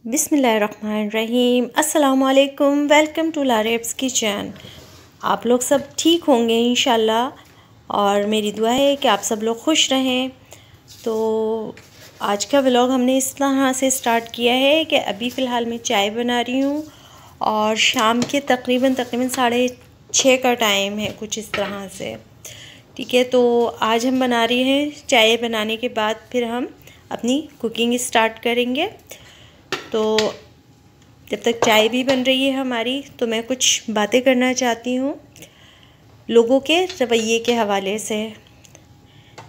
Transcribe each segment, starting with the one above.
बिस्मिल्लाहिर्रहमानिर्रहीम। अस्सलामुअलैकुम। Welcome to Lareeb's kitchen. आप लोग सब ठीक होंगे इंशाल्लाह, और मेरी दुआ है कि आप सब लोग खुश रहें। तो आज का व्लॉग हमने इस तरह से स्टार्ट किया है कि अभी फ़िलहाल मैं चाय बना रही हूँ और शाम के तकरीबन 6:30 का टाइम है, कुछ इस तरह से। ठीक है, तो आज हम बना रहे हैं। चाय बनाने के बाद फिर हम अपनी कुकिंग स्टार्ट करेंगे। तो जब तक चाय भी बन रही है हमारी, तो मैं कुछ बातें करना चाहती हूँ लोगों के रवैये के हवाले से।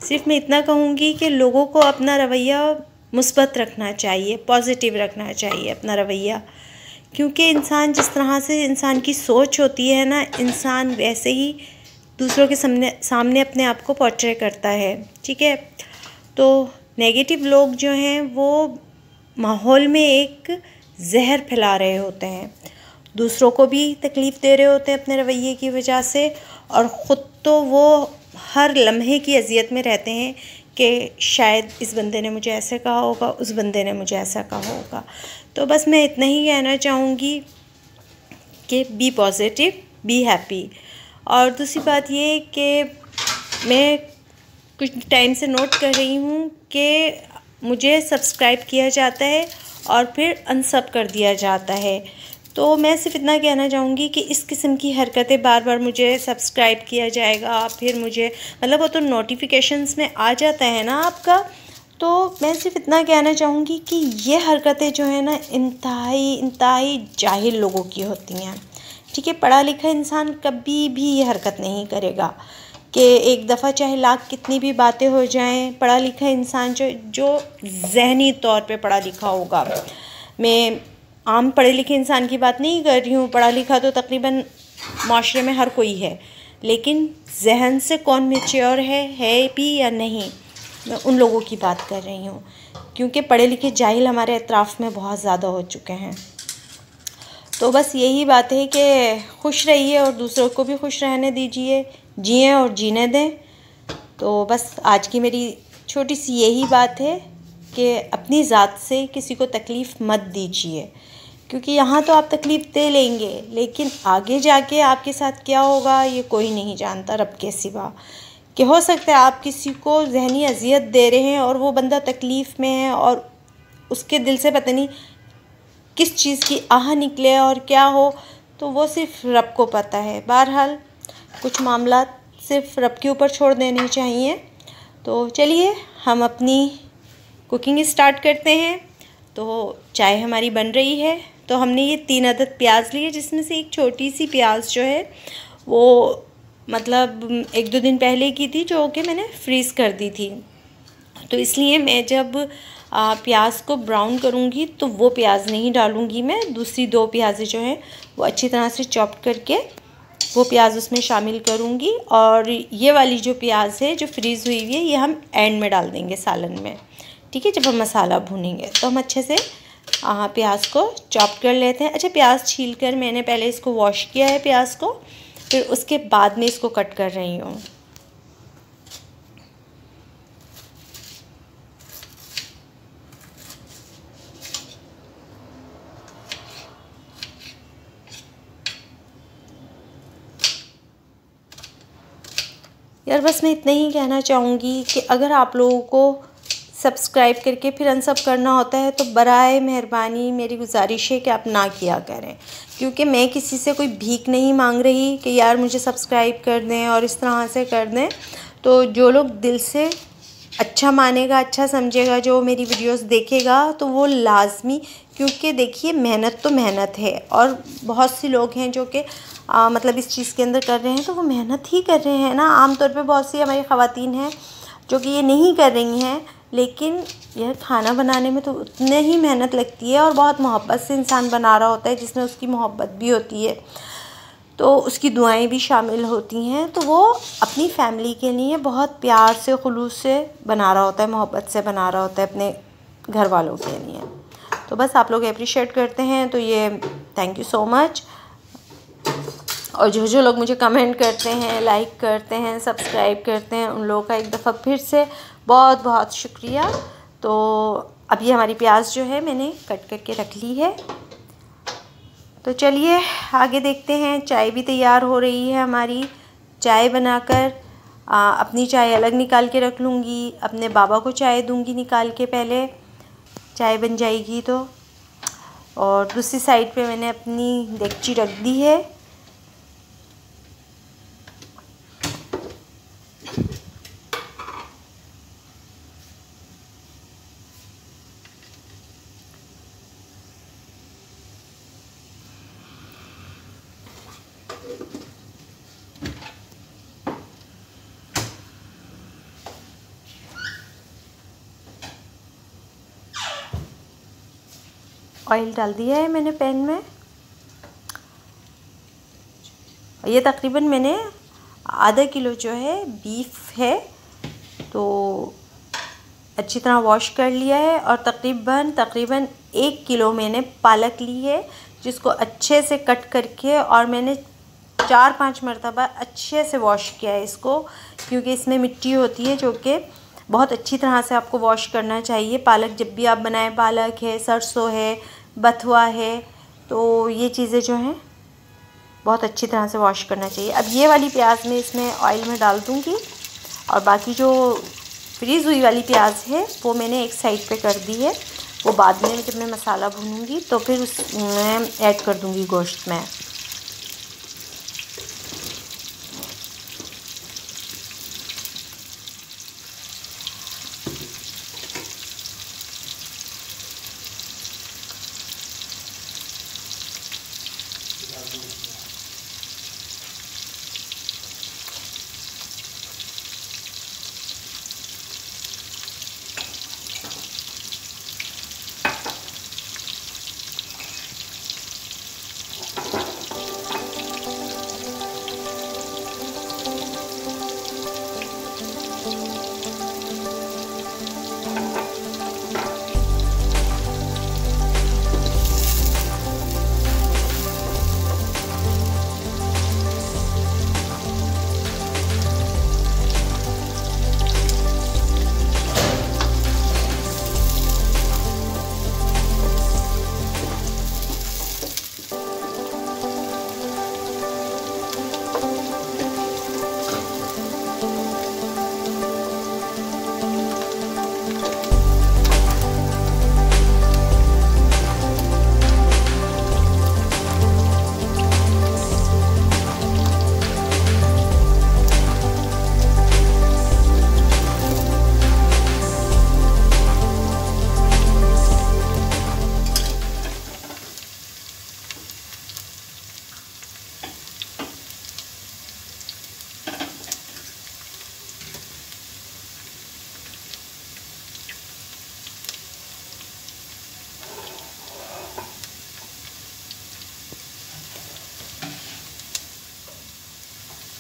सिर्फ मैं इतना कहूँगी कि लोगों को अपना रवैया मुस्बत रखना चाहिए, पॉजिटिव रखना चाहिए अपना रवैया, क्योंकि इंसान जिस तरह से इंसान की सोच होती है ना, इंसान वैसे ही दूसरों के सामने अपने आप को पोर्ट्रे करता है। ठीक है, तो नेगेटिव लोग जो हैं वो माहौल में एक जहर फैला रहे होते हैं, दूसरों को भी तकलीफ़ दे रहे होते हैं अपने रवैये की वजह से, और ख़ुद तो वो हर लम्हे की अजियत में रहते हैं कि शायद इस बंदे ने मुझे ऐसे कहा होगा, उस बंदे ने मुझे ऐसा कहा होगा। तो बस मैं इतना ही कहना चाहूँगी कि बी पॉजिटिव, बी हैप्पी। और दूसरी बात ये कि मैं कुछ टाइम से नोट कर रही हूँ कि मुझे सब्सक्राइब किया जाता है और फिर अनसब कर दिया जाता है। तो मैं सिर्फ इतना कहना चाहूँगी कि इस किस्म की हरकतें, बार बार मुझे सब्सक्राइब किया जाएगा, फिर मुझे मतलब वो तो नोटिफिकेशंस में आ जाता है ना आपका। तो मैं सिर्फ इतना कहना चाहूँगी कि ये हरकतें जो है ना, इंतहाई जाहिल लोगों की होती हैं। ठीक है, पढ़ा लिखा इंसान कभी भी ये हरकत नहीं करेगा कि एक दफ़ा चाहे लाख कितनी भी बातें हो जाएं, पढ़ा लिखा इंसान जो ज़हनी तौर पे पढ़ा लिखा होगा, मैं आम पढ़े लिखे इंसान की बात नहीं कर रही हूँ, पढ़ा लिखा तो तकरीबन माशरे में हर कोई है, लेकिन जहन से कौन मैच्योर है भी या नहीं, मैं उन लोगों की बात कर रही हूँ। क्योंकि पढ़े लिखे जाहिल हमारे अतराफ़ में बहुत ज़्यादा हो चुके हैं। तो बस यही बात है कि खुश रहिए और दूसरों को भी खुश रहने दीजिए, जिएं और जीने दें। तो बस आज की मेरी छोटी सी यही बात है कि अपनी ज़ात से किसी को तकलीफ़ मत दीजिए, क्योंकि यहाँ तो आप तकलीफ़ दे लेंगे, लेकिन आगे जाके आपके साथ क्या होगा ये कोई नहीं जानता रब के सिवा। कि हो सकता है आप किसी को ज़हनी अजियत दे रहे हैं और वो बंदा तकलीफ़ में है और उसके दिल से पता नहीं किस चीज़ की आह निकले और क्या हो, तो वो सिर्फ रब को पता है। बहरहाल कुछ मामला सिर्फ रब के ऊपर छोड़ देने चाहिए। तो चलिए हम अपनी कुकिंग स्टार्ट करते हैं। तो चाय हमारी बन रही है। तो हमने ये 3 अदद प्याज लिए, जिसमें से एक छोटी सी प्याज जो है वो मतलब 1-2 दिन पहले की थी, जो कि मैंने फ्रीज़ कर दी थी। तो इसलिए मैं जब प्याज को ब्राउन करूँगी तो वो प्याज नहीं डालूँगी, मैं दूसरी 2 प्याज़ें जो हैं वो अच्छी तरह से चॉप करके वो प्याज उसमें शामिल करूँगी। और ये वाली जो प्याज है जो फ्रीज़ हुई हुई है, ये हम एंड में डाल देंगे सालन में। ठीक है, जब हम मसाला भूनेंगे तो हम अच्छे से प्याज को चॉप कर लेते हैं। अच्छा, प्याज छील कर मैंने पहले इसको वॉश किया है प्याज को, फिर उसके बाद में इसको कट कर रही हूँ। यार बस मैं इतना ही कहना चाहूँगी कि अगर आप लोगों को सब्सक्राइब करके फिर अनसब करना होता है, तो बराए मेहरबानी मेरी गुजारिश है कि आप ना किया करें, क्योंकि मैं किसी से कोई भीख नहीं मांग रही कि यार मुझे सब्सक्राइब कर दें और इस तरह से कर दें। तो जो लोग दिल से अच्छा मानेगा, अच्छा समझेगा, जो मेरी वीडियोस देखेगा, तो वो लाजमी, क्योंकि देखिए मेहनत तो मेहनत है, और बहुत सी लोग हैं जो कि मतलब इस चीज़ के अंदर कर रहे हैं, तो वो मेहनत ही कर रहे हैं ना। आम तौर पे बहुत सी हमारी ख़वातीन हैं जो कि ये नहीं कर रही हैं, लेकिन यह खाना बनाने में तो उतने ही मेहनत लगती है, और बहुत मोहब्बत से इंसान बना रहा होता है, जिसमें उसकी मोहब्बत भी होती है, तो उसकी दुआएं भी शामिल होती हैं। तो वो अपनी फैमिली के लिए बहुत प्यार से, खुलूस से बना रहा होता है, मोहब्बत से बना रहा होता है अपने घर वालों के लिए। तो बस आप लोग अप्रिशिएट करते हैं, तो ये थैंक यू सो मच। और जो लोग मुझे कमेंट करते हैं, लाइक करते हैं, सब्सक्राइब करते हैं, उन लोगों का एक दफ़ा फिर से बहुत बहुत शुक्रिया। तो अब ये हमारी प्याज जो है मैंने कट करके रख ली है। तो चलिए आगे देखते हैं। चाय भी तैयार हो रही है हमारी। चाय बनाकर अपनी चाय अलग निकाल के रख लूँगी, अपने बाबा को चाय दूँगी निकाल के, पहले चाय बन जाएगी तो। और दूसरी साइड पे मैंने अपनी देगची रख दी है। ऑयल डाल दिया है मैंने पैन में। ये तकरीबन मैंने आधा किलो जो है बीफ है तो अच्छी तरह वॉश कर लिया है। और तकरीबन 1 किलो मैंने पालक ली है, जिसको अच्छे से कट करके और मैंने 4-5 मरतबा अच्छे से वॉश किया है इसको, क्योंकि इसमें मिट्टी होती है जो कि बहुत अच्छी तरह से आपको वॉश करना चाहिए। पालक जब भी आप बनाएं, पालक है, सरसों है, बथुआ है, तो ये चीज़ें जो हैं बहुत अच्छी तरह से वॉश करना चाहिए। अब ये वाली प्याज मैं इसमें ऑयल में डाल दूँगी और बाकी जो फ्रीज़ हुई वाली प्याज है वो मैंने एक साइड पे कर दी है। वो बाद में जब मैं मसाला भूनूंगी तो फिर उसमें ऐड कर दूँगी गोश्त में।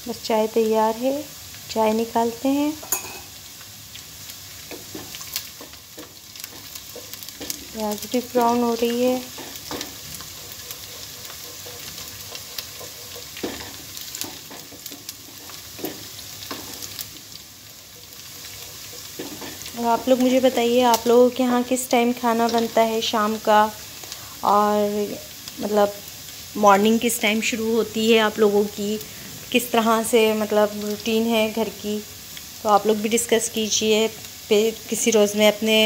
बस चाय तैयार है, चाय निकालते हैं। प्याज भी ब्राउन हो रही है। और आप लोग मुझे बताइए, आप लोगों के यहाँ किस टाइम खाना बनता है शाम का, और मतलब मॉर्निंग किस टाइम शुरू होती है आप लोगों की, किस तरह से मतलब रूटीन है घर की। तो आप लोग भी डिस्कस कीजिए। फिर किसी रोज़ में अपने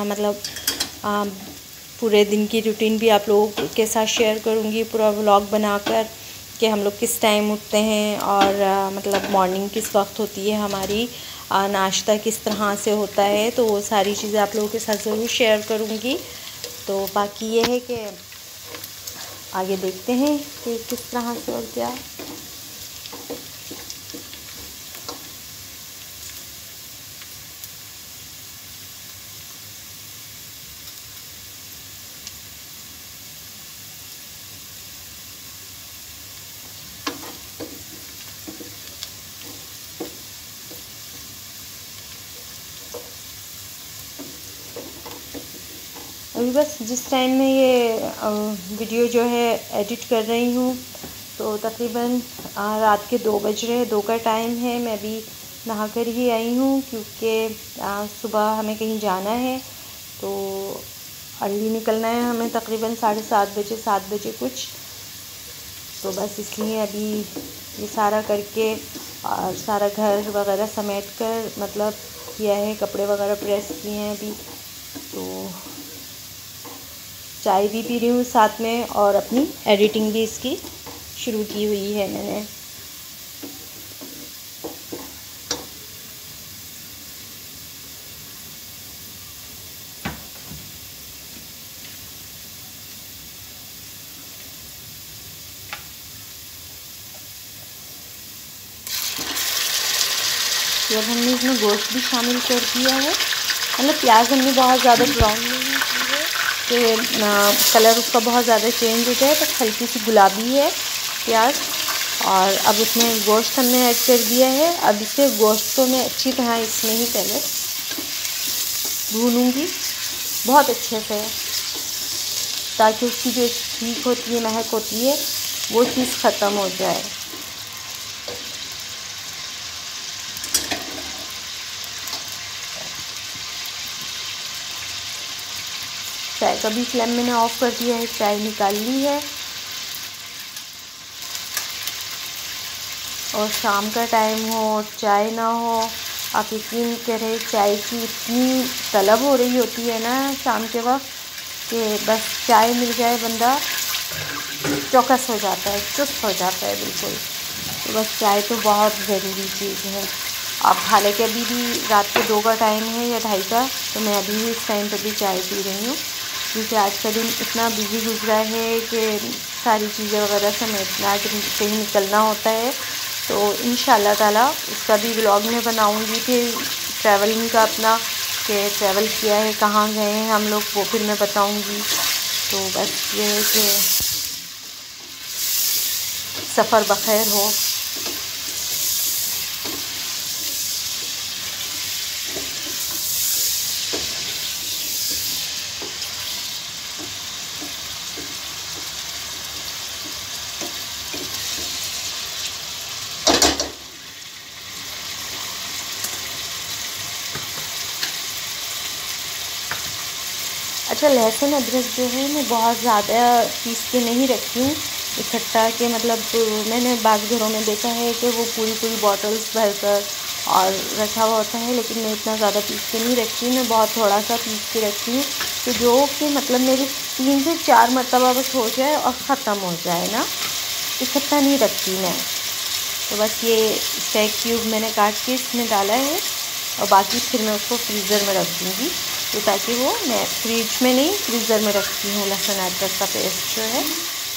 मतलब पूरे दिन की रूटीन भी आप लोगों के साथ शेयर करूँगी, पूरा व्लॉग बनाकर कि हम लोग किस टाइम उठते हैं और मतलब मॉर्निंग किस वक्त होती है हमारी, नाश्ता किस तरह से होता है। तो वो सारी चीज़ें आप लोगों के साथ ज़रूर शेयर करूँगी। तो बाकी ये है कि आगे देखते हैं कि किस तरह से और क्या। अभी बस जिस टाइम में ये वीडियो जो है एडिट कर रही हूँ तो तकरीबन रात के 2 बज रहे हैं, 2 का टाइम है। मैं अभी नहा कर ही आई हूँ क्योंकि सुबह हमें कहीं जाना है। तो अर्ली निकलना है हमें, तकरीबन 7:30 7 बजे कुछ। तो बस इसलिए अभी ये सारा करके और सारा घर वगैरह समेट कर मतलब किया है, कपड़े वगैरह प्रेस किए हैं अभी। तो चाय भी पी रही हूँ साथ में, और अपनी एडिटिंग भी इसकी शुरू की हुई है मैंने। फिर हमने इसमें गोश्त भी शामिल कर दिया है। मतलब प्याज हमने बहुत ज़्यादा ब्राउन नहीं की है कि कलर उसका बहुत ज़्यादा चेंज हो जाए, बस हल्की सी गुलाबी है प्याज। और अब इसमें गोश्त हमने ऐड कर दिया है। अब इसे गोश्त को मैं अच्छी तरह इसमें ही पहले भूनूंगी बहुत अच्छे से, ताकि उसकी जो ठीक होती है, महक होती है, वो चीज़ ख़त्म हो जाए। चाय का भी फ्लेम मैंने ऑफ़ कर दिया है, चाय निकाल ली है। और शाम का टाइम हो और चाय ना हो, आप यकीन करें चाय की इतनी तलब हो रही होती है ना शाम के वक्त, कि बस चाय मिल जाए बंदा चौकस हो जाता है, चुस्त हो जाता है बिल्कुल। तो बस चाय तो बहुत ज़रूरी चीज़ है। अब हालांकि अभी भी रात के 2 का टाइम है या 2:30 का, तो मैं अभी भी इस टाइम पर भी चाय पी रही हूँ, क्योंकि आज का दिन इतना बिजी गुजरा है कि सारी चीज़ें वगैरह समेटना, कहीं निकलना होता है। तो इंशाल्लाह ताला उसका भी व्लॉग में बनाऊँगी, फिर ट्रैवलिंग का अपना कि ट्रैवल किया है, कहाँ गए हैं हम लोग, वो फिर मैं बताऊँगी। तो बस ये है कि सफ़र बख़ैर हो। अच्छा, लहसुन अदरक जो है मैं बहुत ज़्यादा पीस के नहीं रखती हूँ इकट्ठा के, मतलब मैंने बाज़ घरों में देखा है कि वो पूरी बॉटल्स भरकर और रखा हुआ होता है, लेकिन मैं इतना ज़्यादा पीस के नहीं रखती हूँ। मैं बहुत थोड़ा सा पीस के रखती हूँ, तो जो कि मतलब मेरी 3 से 4 मरतबा बस हो जाए और ख़त्म हो जाए ना, इकट्ठा नहीं रखती मैं। तो बस ये इसका एक क्यूब मैंने काट के इसमें डाला है, और बाकी फिर मैं उसको फ्रीज़र में रख दूँगी। तो ताकि वो, मैं फ्रिज में नहीं फ्रीज़र में रखती हूँ लहसुन अदरक का पेस्ट जो है।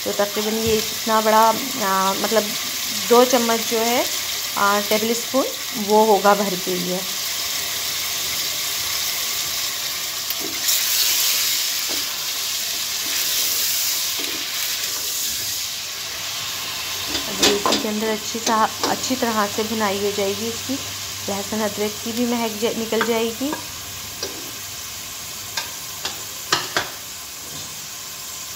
तो तकरीबन ये इतना बड़ा मतलब 2 चम्मच जो है टेबल स्पून वो होगा भर के लिए। अब ये इसी के अंदर अच्छी तरह से भुनाई हो जाएगी, इसकी लहसुन अदरक की भी महक निकल जाएगी।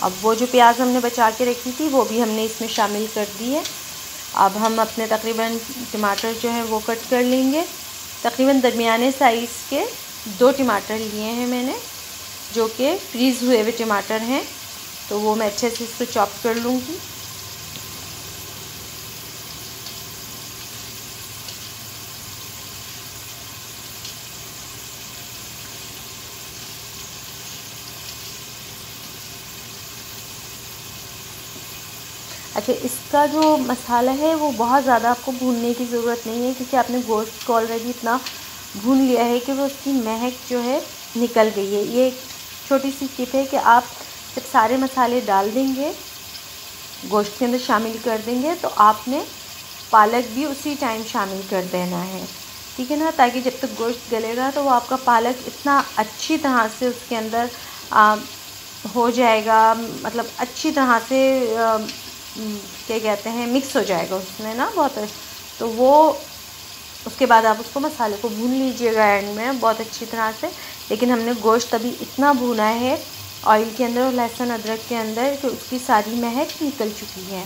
अब वो जो प्याज हमने बचा के रखी थी वो भी हमने इसमें शामिल कर दी है। अब हम अपने तकरीबन टमाटर जो है वो कट कर लेंगे। तकरीबन दरमियाने साइज़ के 2 टमाटर लिए हैं मैंने, जो कि फ्रीज़ हुए हुए टमाटर हैं। तो वो मैं अच्छे से इसको चॉप कर लूँगी। अच्छा, इसका जो मसाला है वो बहुत ज़्यादा आपको भूनने की ज़रूरत नहीं है, क्योंकि आपने गोश्त को ऑलरेडी इतना भून लिया है कि वो उसकी महक जो है निकल गई है। ये एक छोटी सी टिप है कि आप जब सारे मसाले डाल देंगे, गोश्त के अंदर शामिल कर देंगे, तो आपने पालक भी उसी टाइम शामिल कर देना है, ठीक है ना, ताकि जब तक गोश्त गलेगा तो वो आपका पालक इतना अच्छी तरह से उसके अंदर हो जाएगा, मतलब अच्छी तरह से क्या कहते हैं, मिक्स हो जाएगा उसमें ना बहुत। तो वो उसके बाद आप उसको मसाले को भून लीजिएगा एंड में बहुत अच्छी तरह से। लेकिन हमने गोश्त अभी इतना भुना है ऑयल के अंदर और लहसुन अदरक के अंदर कि उसकी सारी महक निकल चुकी है।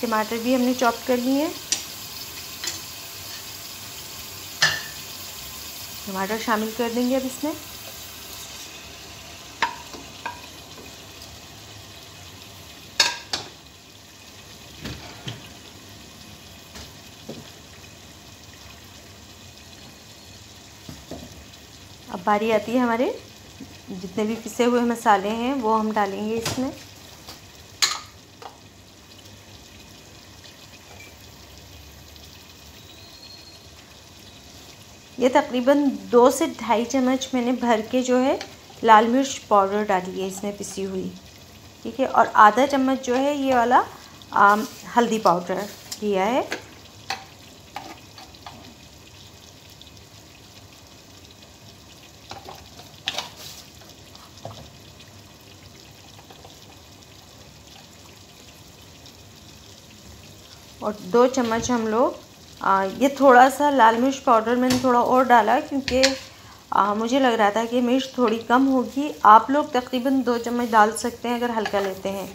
टमाटर भी हमने चॉप कर लिए। टमाटर शामिल कर देंगे अब इसमें। अब बारी आती है हमारे जितने भी पिसे हुए मसाले हैं वो हम डालेंगे इसमें। ये तकरीबन 2 से ढाई चम्मच मैंने भर के जो है लाल मिर्च पाउडर डाली है इसमें पिसी हुई, ठीक है। और आधा चम्मच जो है ये वाला हल्दी पाउडर लिया है। और 2 चम्मच हम लोग ये थोड़ा सा लाल मिर्च पाउडर मैंने थोड़ा और डाला क्योंकि मुझे लग रहा था कि मिर्च थोड़ी कम होगी। आप लोग तकरीबन 2 चम्मच डाल सकते हैं अगर हल्का लेते हैं,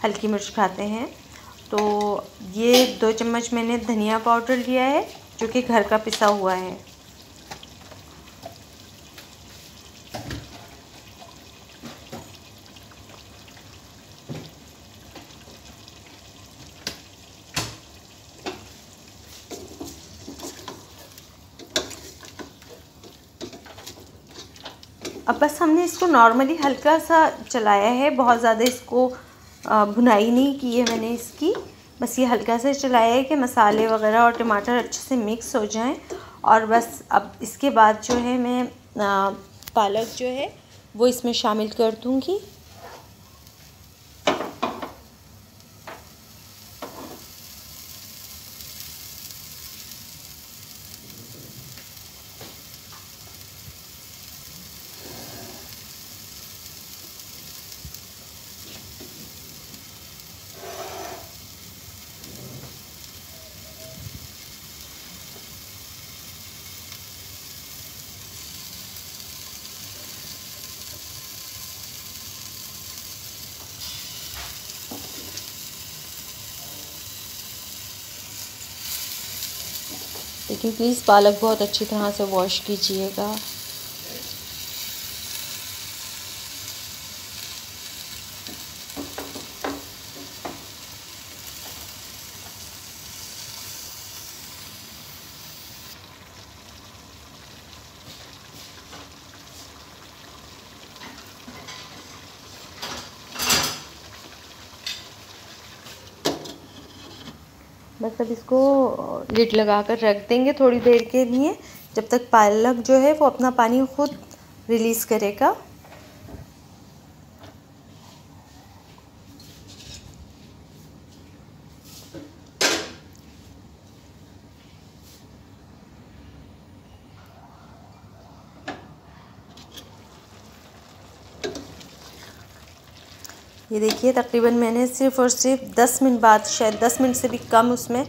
हल्की मिर्च खाते हैं। तो ये 2 चम्मच मैंने धनिया पाउडर लिया है जो कि घर का पिसा हुआ है। अब बस हमने इसको नॉर्मली हल्का सा चलाया है, बहुत ज़्यादा इसको भुनाई नहीं की है मैंने इसकी। बस ये हल्का सा चलाया है कि मसाले वगैरह और टमाटर अच्छे से मिक्स हो जाएं। और बस अब इसके बाद जो है मैं पालक जो है वो इसमें शामिल कर दूँगी। लेकिन प्लीज़ पालक बहुत अच्छी तरह से वॉश कीजिएगा। बस अब इसको लिड लगा कर रख देंगे थोड़ी देर के लिए, जब तक पालक जो है वो अपना पानी खुद रिलीज़ करेगा। ये देखिए तकरीबन मैंने सिर्फ़ और सिर्फ 10 मिनट बाद, शायद 10 मिनट से भी कम, उसमें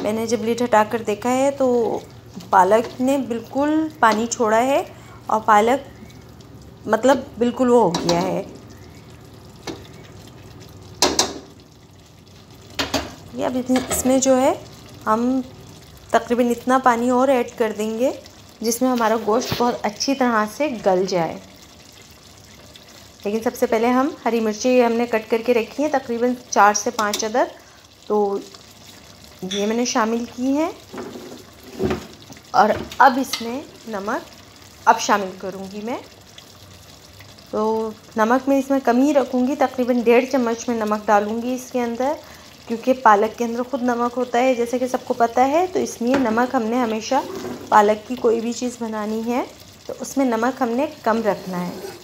मैंने जब लिड हटा कर देखा है तो पालक ने बिल्कुल पानी छोड़ा है और पालक मतलब बिल्कुल वो हो गया है। ये अब इसमें जो है हम तकरीबन इतना पानी और ऐड कर देंगे जिसमें हमारा गोश्त बहुत अच्छी तरह से गल जाए। लेकिन सबसे पहले हम हरी मिर्ची हमने कट करके रखी है तकरीबन 4 से 5 अदद, तो ये मैंने शामिल की हैं। और अब इसमें नमक अब शामिल करूँगी मैं। तो नमक मैं इसमें कम ही रखूँगी, तकरीबन 1.5 चम्मच में नमक डालूँगी इसके अंदर, क्योंकि पालक के अंदर खुद नमक होता है जैसे कि सबको पता है। तो इसलिए नमक हमने हमेशा, पालक की कोई भी चीज़ बनानी है तो उसमें नमक हमने कम रखना है।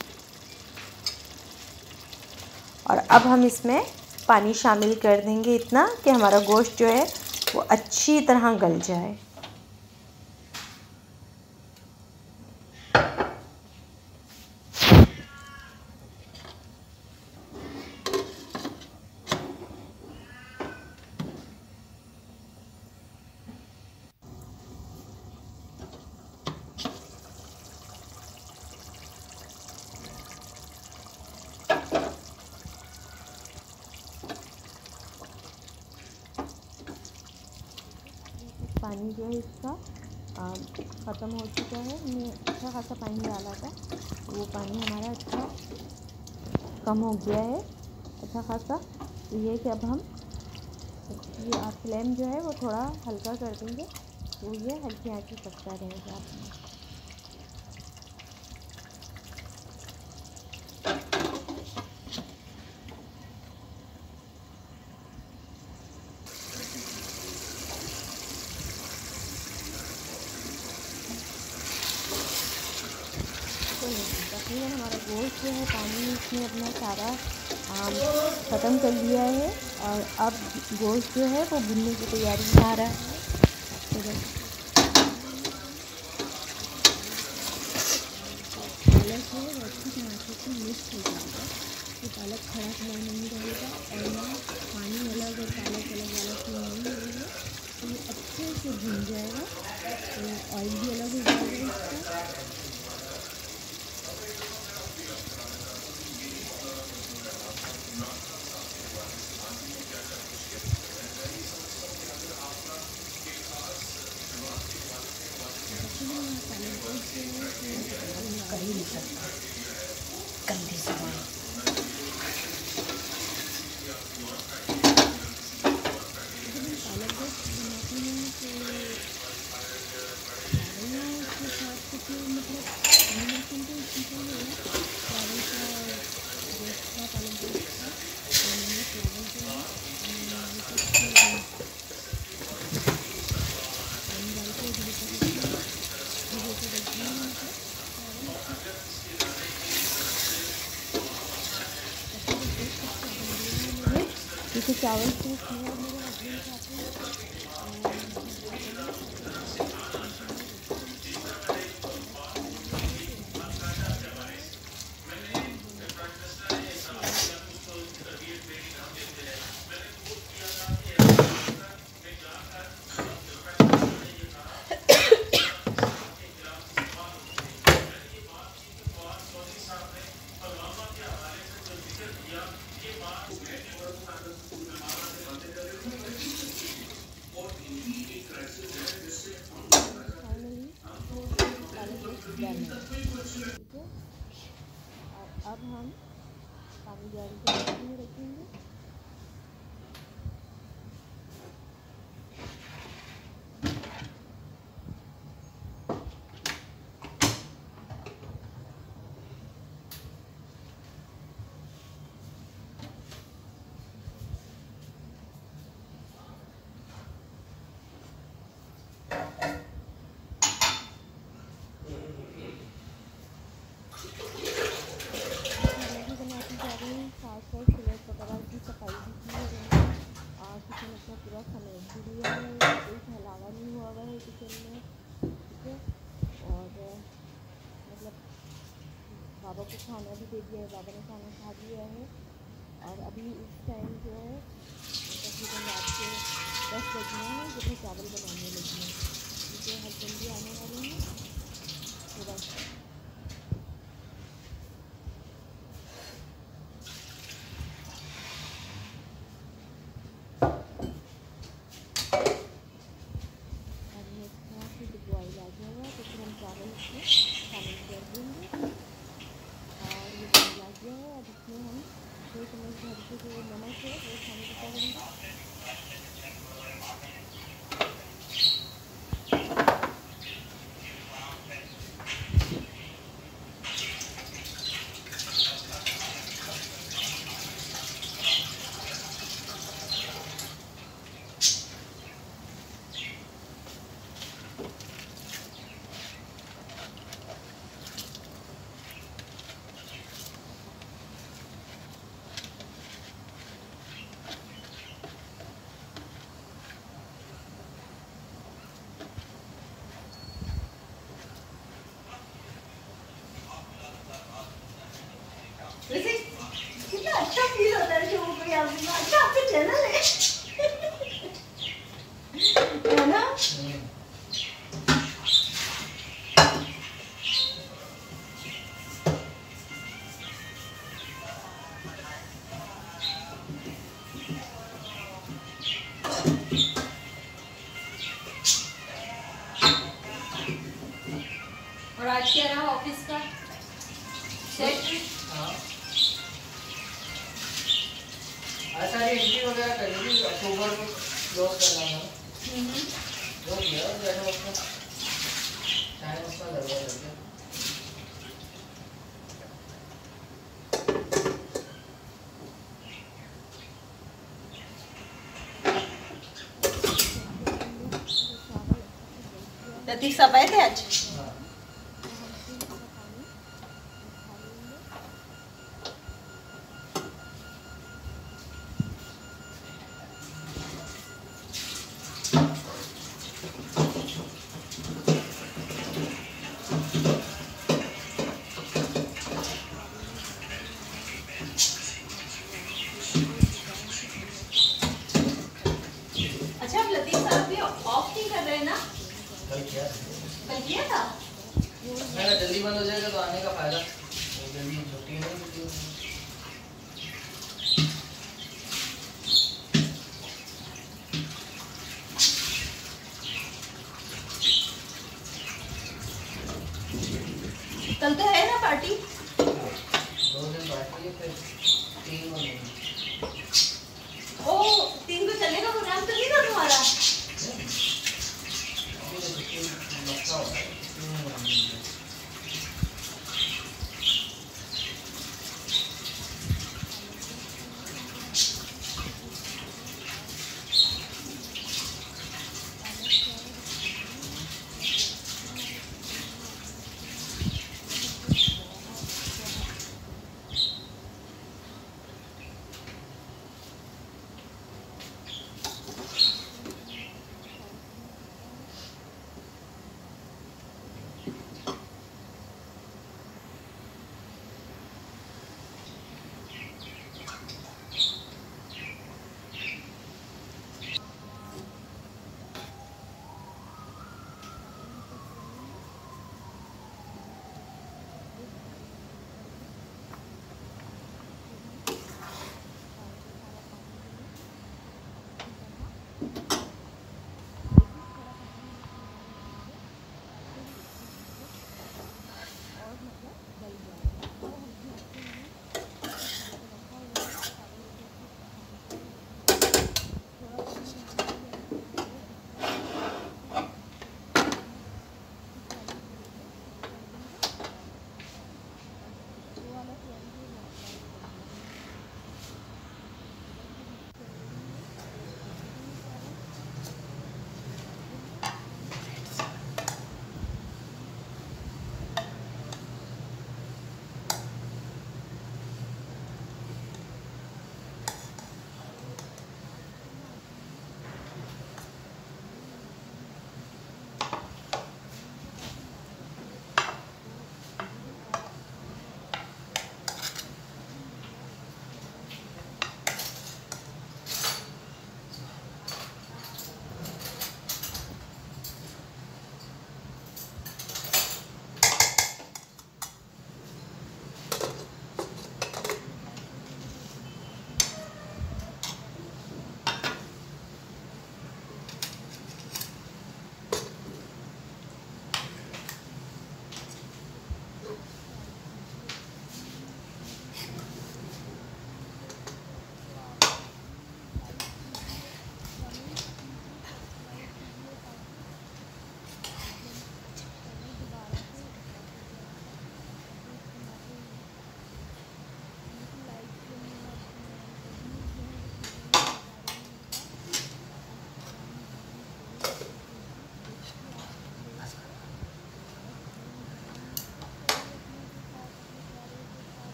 और अब हम इसमें पानी शामिल कर देंगे इतना कि हमारा गोश्त जो है वो अच्छी तरह गल जाए। पानी जो है इसका ख़त्म हो चुका है। मैं अच्छा खासा पानी डाला था, वो पानी हमारा अच्छा कम हो गया है अच्छा खासा। तो ये कि अब हम इसकी फ्लेम जो है वो थोड़ा हल्का कर देंगे, तो ये हल्की आंच पे पकता रहेगा अपना। तकरीबन हमारा गोश्त जो है पानी इसने अपना सारा ख़त्म कर लिया है, और अब गोश्त जो है वो भुनने की तैयारी में आ रहा है। पालक जो है वो अच्छी टमाटर से मिक्स हो जाएगा, तो पालक खड़ा खड़ा नहीं रहेगा और ना पानी अलग और पालक अलग वाला नहीं रहेगा, तो ये अच्छे से भुन जाएगा, तो ऑयल भी अलग हो जाएगा इसका। गंदी जबान पालक गोश्त बनाते हैं तो चावल के साथ कुछ मतलब कॉम्बिनेशन तो सिंपल है, चावल का गोश्त का पालक गोश्त का चावल जो है पानी डाल के धीरे से रखना है क्योंकि चावल तो मेरे हस्बैंड खाते हैं। ठीक है, और अब हम पानी जारी में रखेंगे। साथ चूल्हे वगैरह की सफाई भी की है मैंने, और किचन अपना पूरा समेट भी लिया है, कोई फैलावा नहीं हुआ हुआ है किचन में। ठीक है, और मतलब बाबा को खाना भी दे दिया है, बाबा ने खाना खा लिया है, और अभी इस टाइम जो है तकरीबन रात के 10 बजने हैं जब मैं चावल बनाने लगी हूँ, क्योंकि हस्बैंड भी आने वाले हैं तो बस। बॉयल आ जाएगा तो फिर हम चावल इसमें शामिल कर देंगे, और ये बॉयल आ गया है। अब इसमें हम 2 चम्मच भर के जो नमक है वो शामिल करेंगे। वैसे कितना अच्छा फील होता है शो पे आदमी, अच्छा आपका चैनल है ना? और आज क्या रहा एंट्री वगैरह करी थी अक्टूबर में, क्लोज करना था जो किया जैसे उसका टाइम उसका लग गया। लतीफ़ साहब आए थे आज? अच्छा, आप लतीफ़ साहब भी ऑफ नहीं कर रहे हैं ना? कल किया था। मैं जल्दी बंद हो जाएगा तो आने का फायदा, जल्दी छुट्टी नहीं मिलती। कल तो है ना पार्टी? 2 दिन पार्टी है, फिर 3 दिन